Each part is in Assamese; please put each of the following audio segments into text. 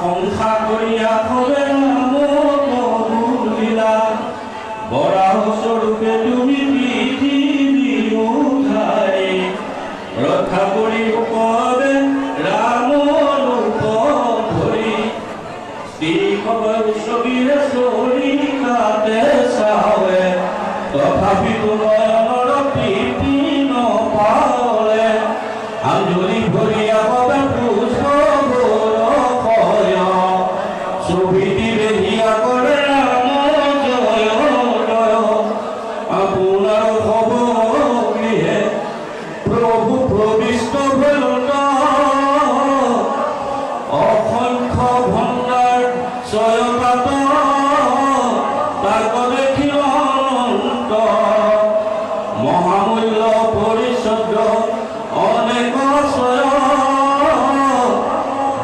সংখ্যা করিয়া হবে লীলা বরাহ স্বরূপে তুমি পৃথিবী উঠাই রক্ষা করি কবে রাম রূপ ধরি শ্রী খবর সবিরে শরীকাতে সাবে তথাপি তোমার প্রীতি ন পালে আঞ্জলি ভরিয়া হবে পুষ্প ভয় সুবিধি বেহিয়া করে রাম জয় জয় আপনার খবর গৃহে প্রভু প্রবিষ্ট হল অসংখ্য ভণ্ডার স্বয়পাত তাক দেখিল অনন্ত মহামূল্য পরিষদ অনেক স্বয়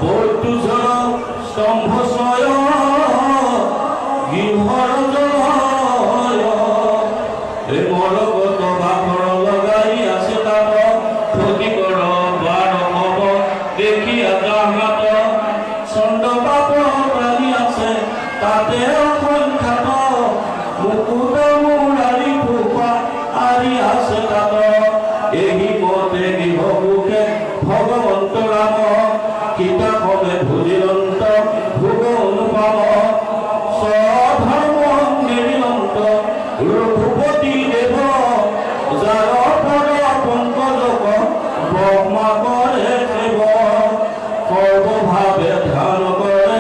বৈতুষর স্তম্ভ স্বয় গৃহর জয় এ মরগত বাঘর লগাই আছে তার ক্ষতিকর বার হব দেখিয়া যাহাত চন্ড পাপ প্রাণী আছে তাতে অসংখ্যাত মুকুট মুরারি কৃপা আরি আছে তাত এই মতে গৃহমুখে ভগবন্ত রাম কিতা কবে ভুজিলন্ত ভোগ অনুপম স্বধর্ম নিরন্ত রঘুপতি দেব যার পর পঙ্কজক ব্রহ্মা করে দেব সর্বভাবে ধ্যান করে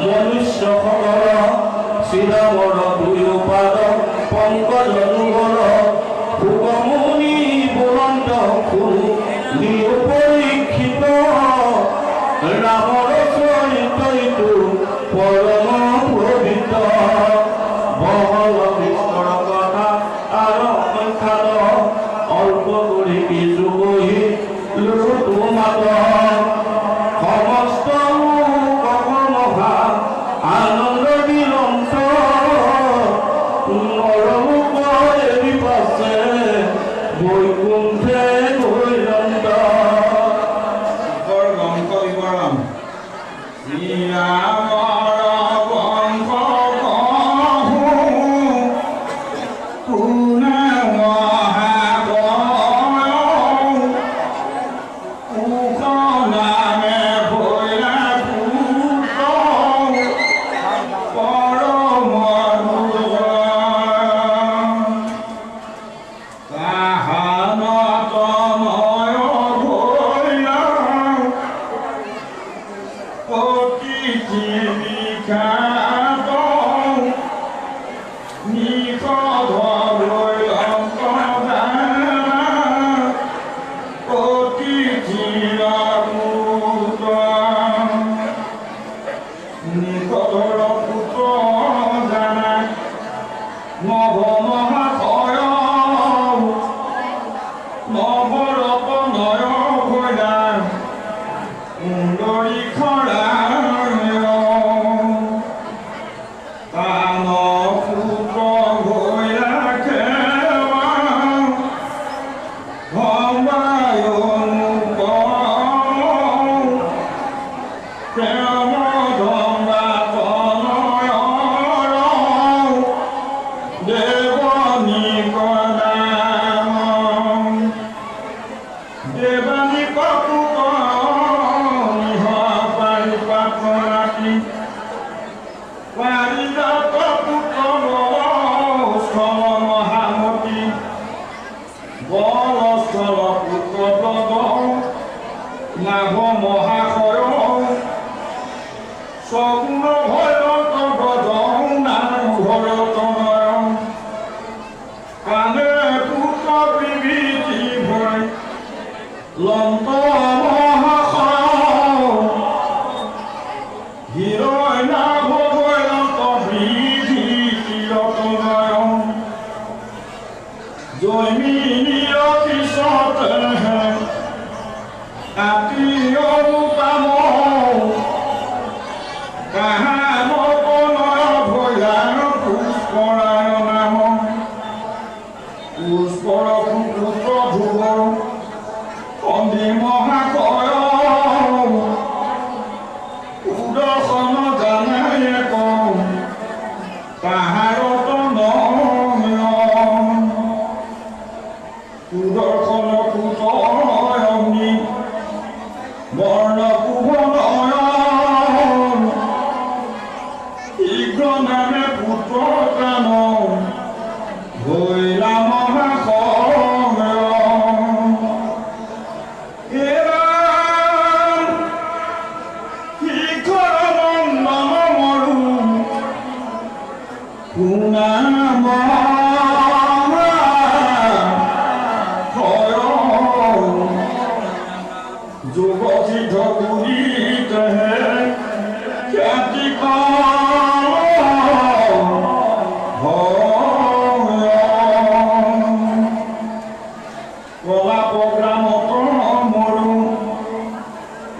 মনুষ্য সকল শ্রীরামর দুই পাদ পঙ্কজ যুগল ভোগমুনি বুলন্ত খুরু নিপরীক্ষিত রামর চরিত্র পরম পবিত্র বহল বিস্তর কথা আর সংখ্যাত অল্প করে কিছু বহি লুটু মাত সমস্ত মহা আনন্দ নিরন্ত নরমুখ এরি পাশে বৈকুণ্ঠে গৈরন্ত বংশ বিবরণ শ্রীরামর বংশ কহু পুনে মহাবয় উখ নামে ভৈরা পুত্র পরম কাহানতময় ভৈরা অতি জীবিকাত নিষধ অতি চিরপুত নিষধর পুত্র জানা নভ মহাশয় নবরত নয় ভৈরা সুন্দরী খরা তান পুত্র ভৈরা খেওয়া ভবায় প্রেম ধমা তনয় দেবনী কদাম দেবানী কপুক পারি পারিজাত পুত্র স্থল মহামতী বলস্থল পুত্র পদ নাভ মহাশয় সগুণ ভয়ত গজ নাম ভরত কানে পুত্র বিভীতি ভয় লন্ত হিরয় নাভ ভৈরত বৃদ্ধি চিরতনয় জৈমিনীয় পিছত আত্মীয় রূপাম কাহান নয় ভৈরান পুষ্পরায় নাম পুষ্পর পুত্র ধ্রুব অন্ধি মহাশয় উদয় সুদৰ্শন জানাই কওঁ পাহাৰত নয়ন সুদৰ্শন কুতয় অগ্নি বৰ্ণ কুভনয়ন শীঘ্ৰ নামে পুত্ৰ প্ৰাণ ভৈলা মহাসময়ন এৰাল শিখৰ মণ্ডন মৰু সুনাম যোগ সিদ্ধ পুৰীতহে খ্যাতি কলা প্ৰগ্ৰামত মৰু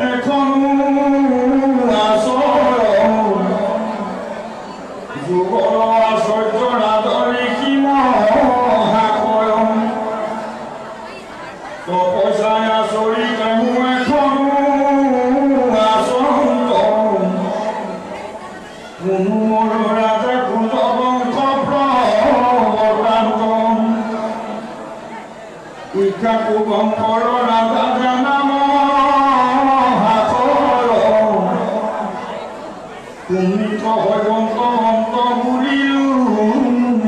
এখন আচৰণ যুগৰ আশ্চৰ্য ৰাজৰি সিমহাকৰণ তপস্যাই আচৰিত মোৰ এখন আচৰণ কোনো মোৰ ৰাজা কুল বংশ প্ৰৱৰ্তান্তন ইকা কুবংশৰ ৰাজা জানাম কুমিত হৈবন্ত অন্ত বুলিলো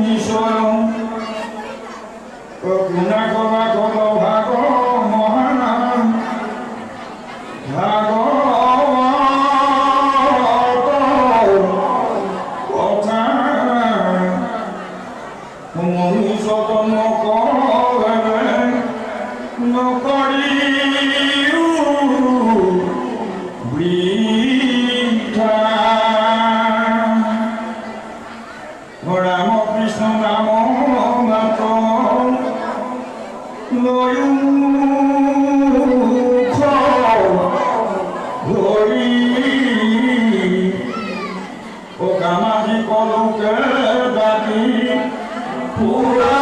ঈশ্বৰ গুণা কবা কল ভাগ মহান ভাগৱত কথা মনুষ্যত নকৰে নকৰিও বৃথা ৰাম কৃষ্ণ নাম মাত্ৰ লয়ো ধৰি কামাজি কলোকে বাকী পুৰা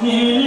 He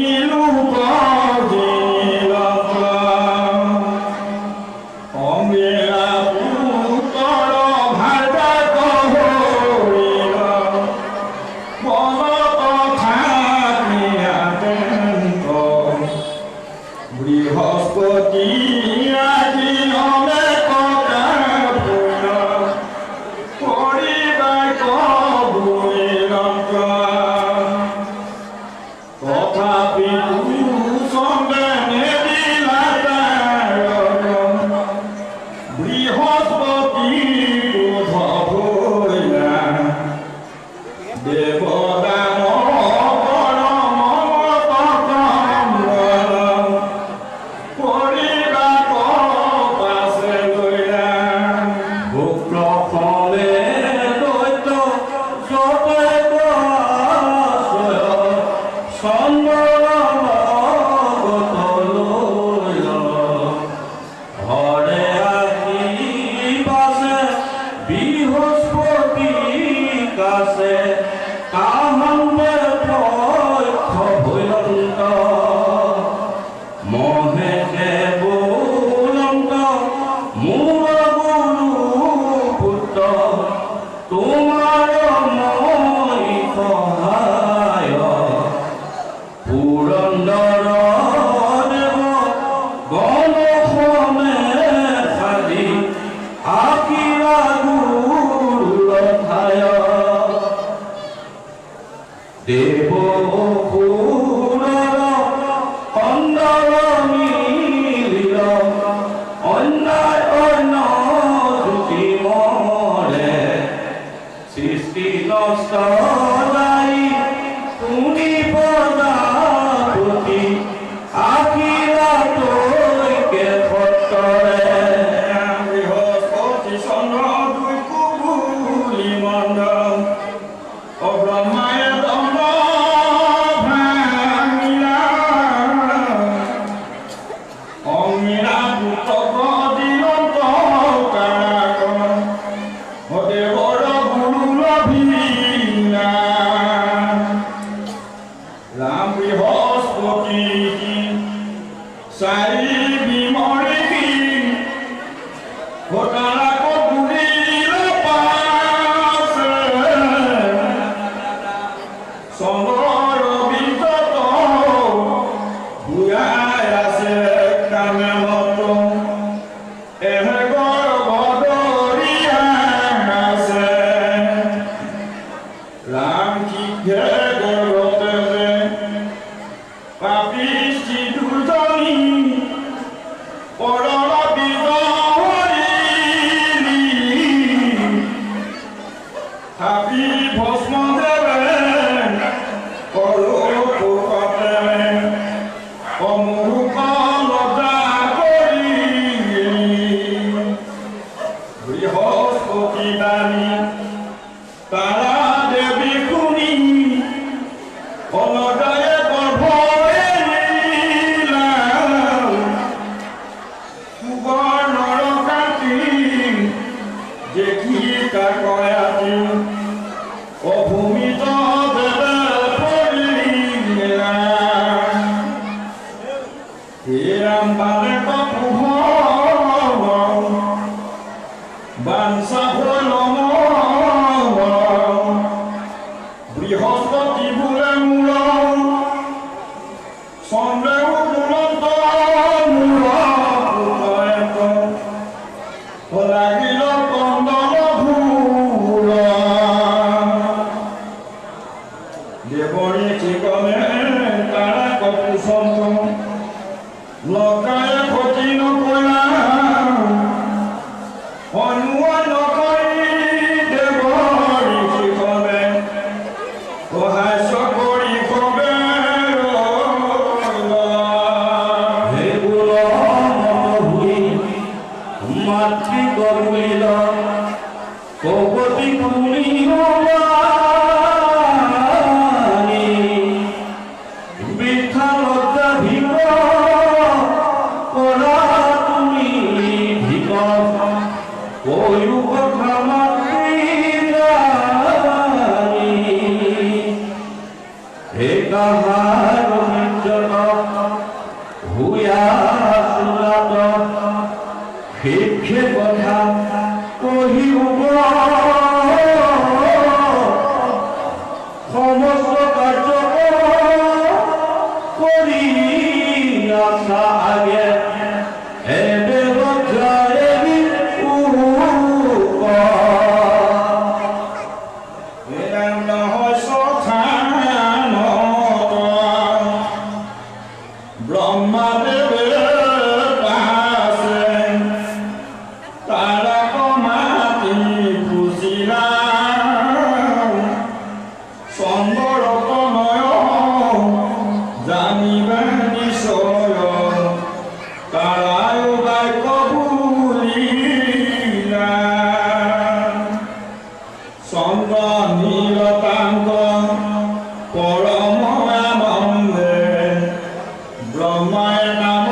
মিলিল অন্যায় অন্য জ্যোতি মৰে সৃষ্টি নষ্ট দায়ী তুমি প্ৰজাপতি আখিলা তৈকে সত্তৰে বৃহস্পতি চন্দ্ৰ দুই কুবুলি মণ্ডল অব্ৰহ্মায় দণ্ড ভাঙিলা অমিৰা পুতক দিনত কাৰাকৰণ দেৱৰ গুৰু লভিলা ৰাম বৃহস্পতি চাৰি বিমৰি ঘটালাক বুলিল পাছে চন্দ্ৰৰ বিজত ভুয়াই আছে কামে মত এহেগৰ বদৰিয়া আছে ৰাম শীঘ্ৰে গৰ্ভতে পাপিষ্টি দুজনী পৰল বিজয়ী হাবি ভস্ম দেৱে পৰোপতে অমুক লজা কৰি বৃহস্পতি বাণী তাৰা দেৱী শুনি অলদায়ে গৰ্ভ এৰিলা সুবৰ্ণৰ কাটি দেখি কাকয়াতি অভূমিত দেৱে পৰিলা হে ৰাম পালে পোহৰ বাঞ্ছা হ'ল বৃহস্পতি বোলে মূল চন্দ্ৰেও দুৰন্ত মূল লাগিল কন্দল ভূল দেৱৰী ঠিকনে তাৰা কপুচন্ত লকায়ে ক্ষতি নকৰা অনুৱা নকৰি দেৱৰী ঠিকনে সহাস্য কৰি কবে হে গুণমতভূমি মাতৃ গৰুলিল কপতি কুলিমানি বৃথা লজ্জা ভিক কৰা তুমি ভিক কৈও কথা মাতৃ জানি হে কাহাৰ মিত্ৰত হুয়া সুৰাত শিক্ষে কথা কহিব সমস্ত কাৰ্য কৰি আছা আগে এবে লজ্জা এৰি নহয় সথান ব্ৰহ্মাদেৱে পাছে তাৰাক মাতি পুজিলা চন্দ্ৰৰ তনয় জানিবে নিশ্চয় তাৰায়ো বাক্য বুলিলা চন্দ্ৰ নীলকান্ত পৰম আনন্দে ব্ৰহ্মাই নাম